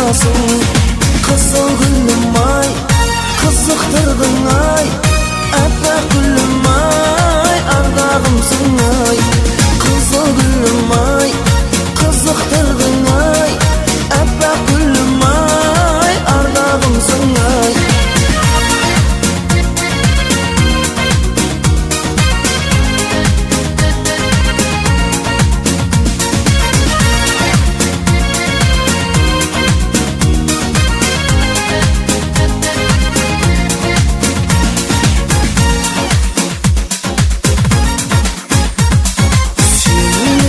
kanasın. Kızıl gülüm ay, kızıktırdın ay, epek gülüm ay, ardağımsın ay. Kızıl gülüm ay, kızıktırdın ay, epek gülüm ay, ardağımsın ay.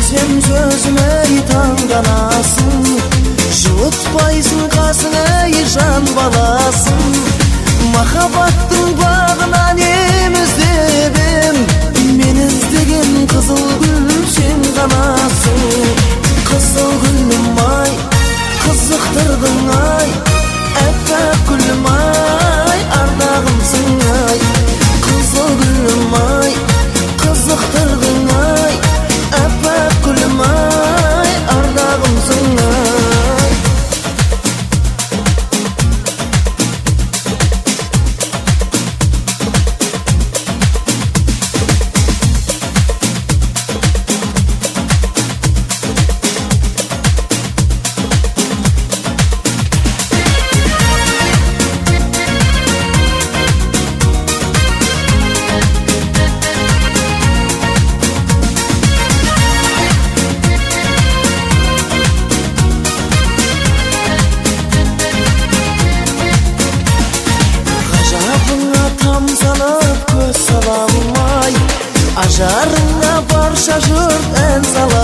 Sen sözüme tanganasın, jutpayсың қасың ey жан баласın. Махаббаттың бағына нем іздебем, мен іздеген қызыл гүл сен ғанасың. Қызыл гүлім ай, қызықтырдың ай, әппақ гүлім ай, ардағымсың ай. Қызыл гүлім ай, қызықтырдың ай, epek gülüm ay, ardağımsın ay. Tamsalып көз саламай, ажарыңа барша жұрт ән салар.